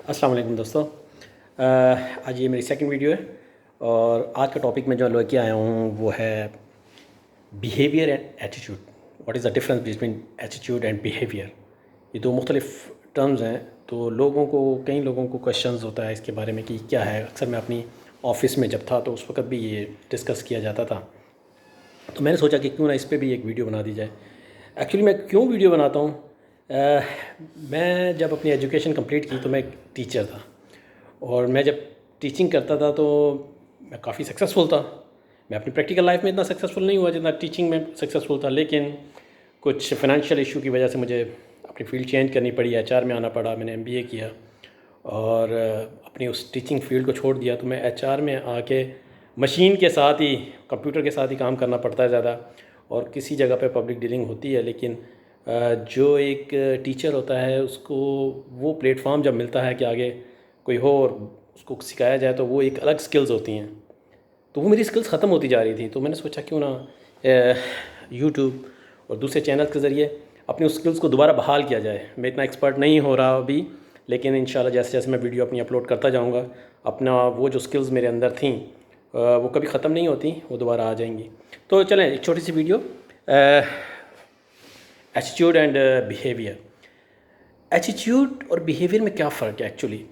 अस्सलाम वालेकुम दोस्तों। आज ये मेरी सेकंड वीडियो है और आज का टॉपिक मैं जो लेके आया हूँ वो है behaviour and attitude. What is the difference between attitude and behaviour. ये दो मुख्तलिफ टर्म्स हैं, तो कई लोगों को क्वेश्चंस होता है इसके बारे में कि क्या है। अक्सर मैं अपनी ऑफ़िस में जब था तो उस वक्त भी ये डिस्कस किया जाता था, तो मैंने सोचा कि क्यों ना इस पर भी एक वीडियो बना दी जाए। एक्चुअली मैं क्यों वीडियो बनाता हूँ, मैं जब अपनी एजुकेशन कंप्लीट की तो मैं एक टीचर था और मैं जब टीचिंग करता था तो मैं काफ़ी सक्सेसफुल था। मैं अपनी प्रैक्टिकल लाइफ में इतना सक्सेसफुल नहीं हुआ जितना टीचिंग में सक्सेसफुल था, लेकिन कुछ फाइनेंशियल इशू की वजह से मुझे अपनी फील्ड चेंज करनी पड़ी, एचआर में आना पड़ा। मैंने एमबीए किया और अपनी उस टीचिंग फील्ड को छोड़ दिया, तो मैं एचआर में आके मशीन के साथ ही, कंप्यूटर के साथ ही काम करना पड़ता है ज़्यादा, और किसी जगह पे पब्लिक डीलिंग होती है। लेकिन जो एक टीचर होता है उसको वो प्लेटफॉर्म जब मिलता है कि आगे कोई हो और उसको सिखाया जाए, तो वो एक अलग स्किल्स होती हैं। तो वो मेरी स्किल्स ख़त्म होती जा रही थी, तो मैंने सोचा क्यों ना यूट्यूब और दूसरे चैनल के ज़रिए अपनी उस स्किल्स को दोबारा बहाल किया जाए। मैं इतना एक्सपर्ट नहीं हो रहा अभी, लेकिन इंशाल्लाह जैसे जैसे मैं वीडियो अपनी अपलोड करता जाऊँगा, अपना वो जो स्किल्स मेरे अंदर थी वो कभी ख़त्म नहीं होती, वो दोबारा आ जाएंगी। तो चलें एक छोटी सी video, attitude and behaviour. Attitude और बिहेवियर में क्या फ़र्क है एक्चुअली।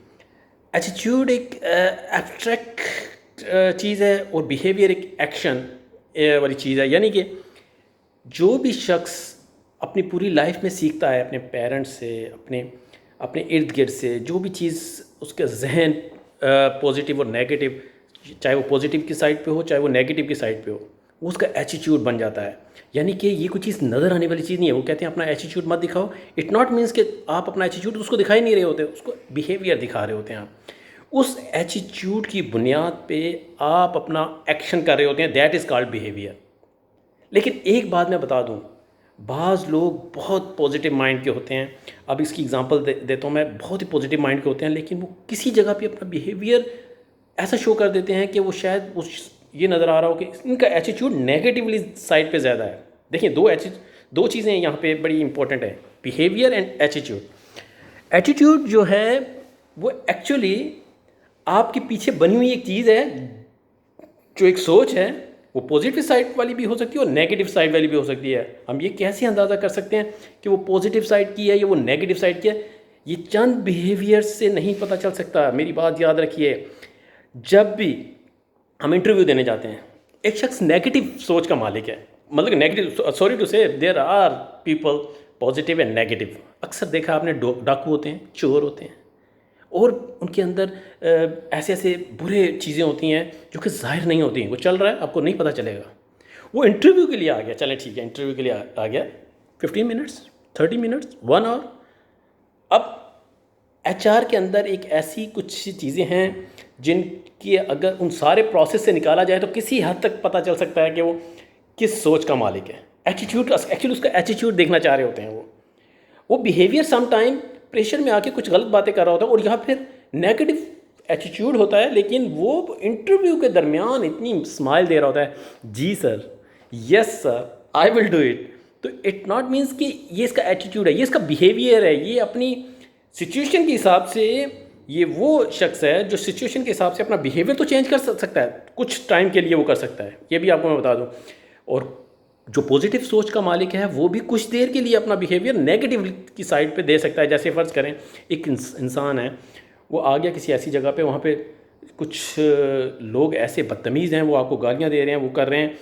एटीट्यूड एक एब्स्ट्रैक्ट चीज़ है और बिहेवियर एक एक्शन वाली चीज़ है। यानी कि जो भी शख्स अपनी पूरी लाइफ में सीखता है अपने पेरेंट्स से, अपने अपने इर्द गिर्द से, जो भी चीज़ उसके जहन पॉजिटिव और नेगेटिव, चाहे वो पॉजिटिव की साइड पे हो चाहे वो नेगेटिव की साइड पे हो, वो उसका एटीट्यूड बन जाता है। यानी कि ये कोई चीज़ नज़र आने वाली चीज़ नहीं है। वो कहते हैं अपना एटीट्यूड मत दिखाओ। इट नॉट मीन्स कि आप अपना एटीट्यूड उसको दिखा ही नहीं रहे होते, उसको बिहेवियर दिखा रहे होते हैं आप। उस एटीट्यूड की बुनियाद पे आप अपना एक्शन कर रहे होते हैं, दैट इज़ कॉल्ड बिहेवियर। लेकिन एक बात मैं बता दूं, बाज़ लोग बहुत पॉजिटिव माइंड के होते हैं। अब इसकी एग्जांपल देता हूँ मैं। बहुत ही पॉजिटिव माइंड के होते हैं, लेकिन वो किसी जगह पे अपना बिहेवियर ऐसा शो कर देते हैं कि वो शायद उस ये नज़र आ रहा हो कि इनका एटीट्यूड नेगेटिवली साइड पे ज़्यादा है। देखिए दो चीज़ें यहाँ पे बड़ी इंपॉर्टेंट है, बिहेवियर एंड एटीट्यूड। एटीट्यूड जो है वो एक्चुअली आपके पीछे बनी हुई एक चीज़ है, जो एक सोच है। वो पॉजिटिव साइड वाली भी हो सकती है और नेगेटिव साइड वाली भी हो सकती है। हम ये कैसे अंदाज़ा कर सकते हैं कि वो पॉजिटिव साइड की है या वो नेगेटिव साइड की है? ये चंद बिहेवियर से नहीं पता चल सकता। मेरी बात याद रखिए, जब भी हम इंटरव्यू देने जाते हैं, एक शख्स नेगेटिव सोच का मालिक है, मतलब negative, sorry to say, there are people positive and negative. अक्सर देखा आपने, डाकू होते हैं, चोर होते हैं, और उनके अंदर ऐसे ऐसे बुरे चीज़ें होती हैं जो कि ज़ाहिर नहीं होती हैं। वो चल रहा है, आपको नहीं पता चलेगा। वो इंटरव्यू के लिए आ गया, चलें ठीक है, इंटरव्यू के लिए आ गया, 15 मिनट्स, 30 मिनट्स, 1 आवर। अब एचआर के अंदर एक ऐसी कुछ चीज़ें हैं जिनकी अगर उन सारे प्रोसेस से निकाला जाए तो किसी हद तक पता चल सकता है कि वो किस सोच का मालिक है। एटीट्यूड, एक्चुअली उसका एटीट्यूड देखना चाह रहे होते हैं। वो बिहेवियर सम टाइम प्रेशर में आके कुछ गलत बातें कर रहा होता है, और यहाँ फिर नेगेटिव एटीट्यूड होता है, लेकिन वो इंटरव्यू के दरमियान इतनी स्माइल दे रहा होता है, जी sir, yes sir, I will do it. तो इट नॉट मीन्स कि ये इसका एटीट्यूड है, ये इसका बिहेवियर है। ये अपनी सिचुएशन के हिसाब से, ये वो शख्स है जो सिचुएशन के हिसाब से अपना बिहेवियर तो चेंज कर सकता है, कुछ टाइम के लिए वो कर सकता है, ये भी आपको मैं बता दूं। और जो पॉजिटिव सोच का मालिक है वो भी कुछ देर के लिए अपना बिहेवियर नेगेटिव की साइड पे दे सकता है। जैसे फ़र्ज़ करें एक इंसान है, वो आ गया किसी ऐसी जगह पे, वहाँ पे कुछ लोग ऐसे बदतमीज़ हैं, वो आपको गालियाँ दे रहे हैं, वो कर रहे हैं,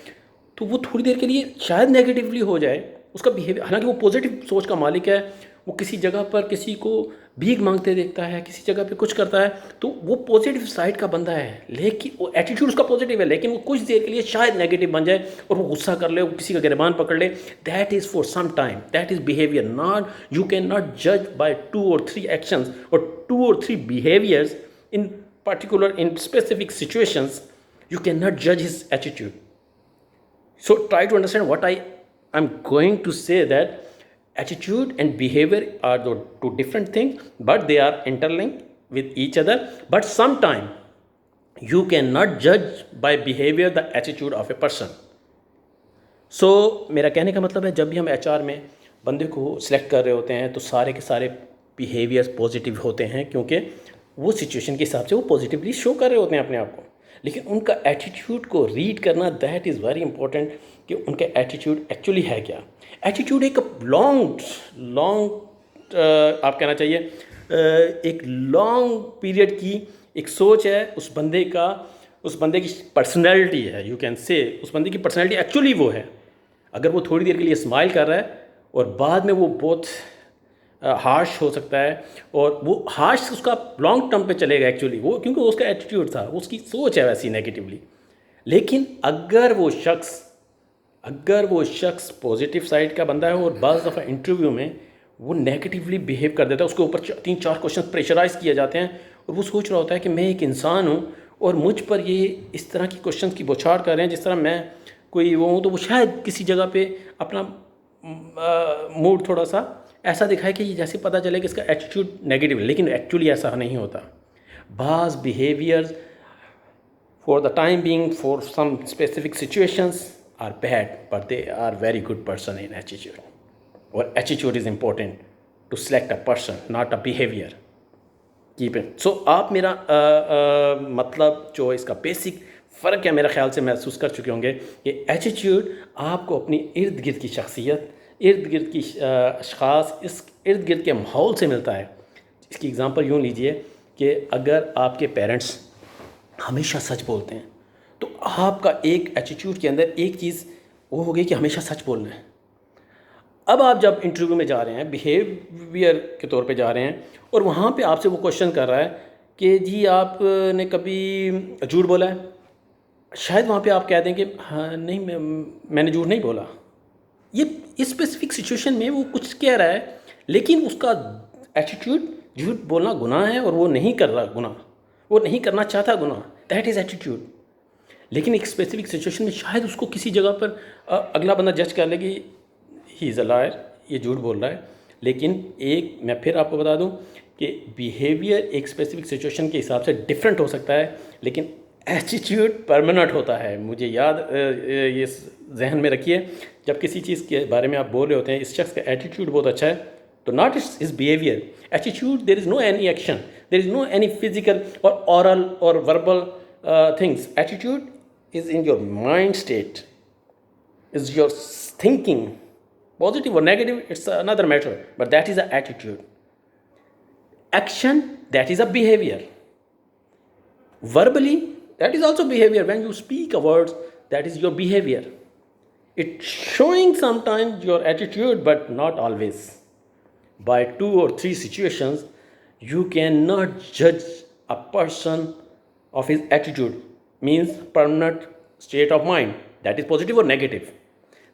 तो वो थोड़ी देर के लिए शायद नेगेटिवली हो जाए उसका बिहेवियर। हालांकि वो पॉजिटिव सोच का मालिक है, वो किसी जगह पर किसी को भीख मांगते देखता है, किसी जगह पे कुछ करता है, तो वो पॉजिटिव साइड का बंदा है, लेकिन वो एटीट्यूड उसका पॉजिटिव है, लेकिन वो कुछ देर के लिए शायद नेगेटिव बन जाए और वो गुस्सा कर ले, वो किसी का गिरबान पकड़ ले। That is for some time, that is behaviour. Not, you can not जज बाय 2 or 3 एक्शंस और 2 or 3 behaviours in particular, in specific situations. You can not जज his attitude. So try to understand what I'm going to say, that attitude and behavior are the two different things, but they are interlinked with each other. But sometimes you cannot judge by behavior the attitude of a person. So मेरा कहने का मतलब है, जब भी हम HR में बंदे को सिलेक्ट कर रहे होते हैं तो सारे के सारे बिहेवियर्स पॉजिटिव होते हैं, क्योंकि वो सिचुएशन के हिसाब से वो पॉजिटिवली शो कर रहे होते हैं अपने आप को। लेकिन उनका एटीट्यूड को रीड करना, दैट इज़ वेरी इंपॉर्टेंट कि उनका एटीट्यूड एक्चुअली है क्या। एटीट्यूड एक लॉन्ग आप कहना चाहिए एक लॉन्ग पीरियड की एक सोच है उस बंदे का, उस बंदे की पर्सनैलिटी है, यू कैन से उस बंदे की पर्सनैलिटी एक्चुअली वो है। अगर वो थोड़ी देर के लिए स्माइल कर रहा है और बाद में वो बहुत हार्श हो सकता है, और वो हार्श उसका लॉन्ग टर्म पे चलेगा एक्चुअली, वो क्योंकि उसका एटीट्यूड था, उसकी सोच है वैसी नेगेटिवली। लेकिन अगर वो शख्स पॉजिटिव साइड का बंदा है और बाज़ दफ़ा इंटरव्यू में वो नेगेटिवली बिहेव कर देता है, उसके ऊपर 3-4 क्वेश्चन प्रेशराइज किए जाते हैं और वो सोच रहा होता है कि मैं एक इंसान हूँ और मुझ पर ये इस तरह की क्वेश्चन की बौछार कर रहे हैं जिस तरह मैं कोई वो हूँ, तो वो शायद किसी जगह पे अपना मूड थोड़ा सा ऐसा दिखाए कि ये जैसे पता चले कि इसका एटीट्यूड नेगेटिव है। लेकिन एक्चुअली ऐसा नहीं होता। बाज़ behaviours for the time being for some specific situations are bad but they are very good person in attitude, और attitude is important to select a person, not a behaviour. Keep it. So आप मेरा मतलब जो इसका basic फ़र्क है मेरे ख्याल से महसूस कर चुके होंगे कि एटीट्यूड आपको अपनी इर्द गिर्द की शख्सियत, इर्द गिर्द की अशख़ास, इस इर्द गिर्द के माहौल से मिलता है। इसकी एग्ज़ाम्पल यूँ लीजिए कि अगर आपके पेरेंट्स हमेशा सच बोलते हैं तो आपका एक एटीट्यूड के अंदर एक चीज़ वो होगी कि हमेशा सच बोलना है। अब आप जब इंटरव्यू में जा रहे हैं, बिहेवियर के तौर पे जा रहे हैं, और वहाँ पे आपसे वो क्वेश्चन कर रहा है कि जी आपने कभी झूठ बोला है, शायद वहाँ पे आप कह दें कि हाँ नहीं मैंने झूठ नहीं बोला। ये इस स्पेसिफिक सिचुएशन में वो कुछ कह रहा है लेकिन उसका एटीट्यूड झूठ बोलना गुनाह है और वो नहीं कर रहा गुनाह, वो नहीं करना चाहता गुनाह, दैट इज़ एटीट्यूड। लेकिन एक स्पेसिफिक सिचुएशन में शायद उसको किसी जगह पर अगला बंदा जज कर ले कि ही इज़ अ लायर, ये झूठ बोल रहा है। लेकिन एक मैं फिर आपको बता दूं कि बिहेवियर एक स्पेसिफिक सिचुएशन के हिसाब से डिफरेंट हो सकता है, लेकिन एटीट्यूड परमानेंट होता है। मुझे याद ये जहन में रखिए, जब किसी चीज़ के बारे में आप बोल रहे होते हैं इस शख्स का एटीट्यूड बहुत अच्छा है, तो not is behaviour, attitude, there is no any action, there is no any physical और ऑरल और verbal things. Attitude is in your mind state, is your thinking, positive or negative, it's another matter, but that is an attitude. Action, that is a behavior. Verbally, that is also behavior. When you speak a word, that is your behavior. It's showing sometimes your attitude, but not always. By 2 or 3 situations, you cannot judge a person of his attitude, means permanent state of mind, that is positive or negative.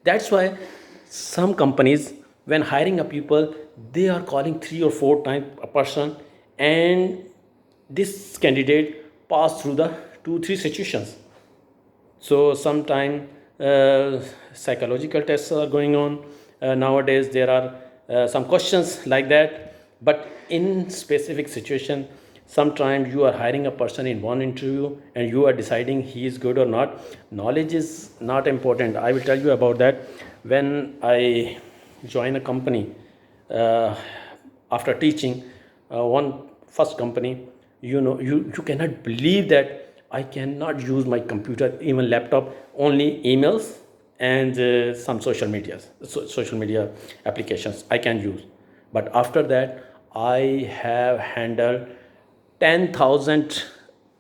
That's why some companies, when hiring a people, they are calling 3 or 4 times a person, and this candidate passed through the 2-3 situations. So sometime psychological tests are going on nowadays. There are some questions like that, but in specific situation, sometimes you are hiring a person in one interview and you are deciding he is good or not. Knowledge is not important. I will tell you about that. When I joined a company after teaching one first company, you cannot believe that I cannot use my computer, even laptop, only emails and some social media applications I can use. But after that I have handled 10,000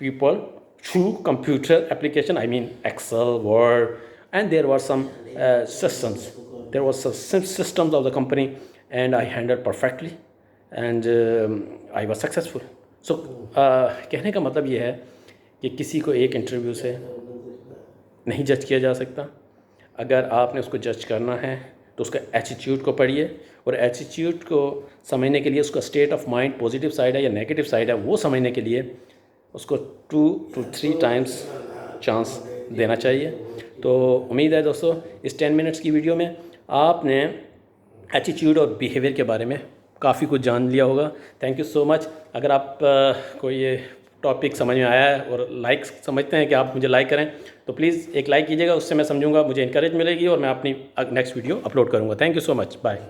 people through computer application, I mean Excel, Word, and there were some systems. There was some systems of the company, and I handled perfectly, and I was successful. So कहने का मतलब ये है कि किसी को एक interview से नहीं जज किया जा सकता। अगर आपने उसको जज करना है तो उसका एटीट्यूड को पढ़िए, और एटीट्यूड को समझने के लिए उसका state of mind positive side है या नेगेटिव साइड है वो समझने के लिए उसको 2 to 3 टाइम्स चांस देना चाहिए। तो उम्मीद है दोस्तों इस 10 मिनट्स की वीडियो में आपने एटीट्यूड और बिहेवियर के बारे में काफ़ी कुछ जान लिया होगा। Thank you so much. अगर आप को ये टॉपिक समझ में आया है और लाइक समझते हैं कि आप मुझे लाइक करें तो प्लीज़ एक लाइक कीजिएगा, उससे मैं समझूंगा, मुझे इंकरेज मिलेगी और मैं अपनी नेक्स्ट वीडियो अपलोड करूंगा। Thank you so much, bye.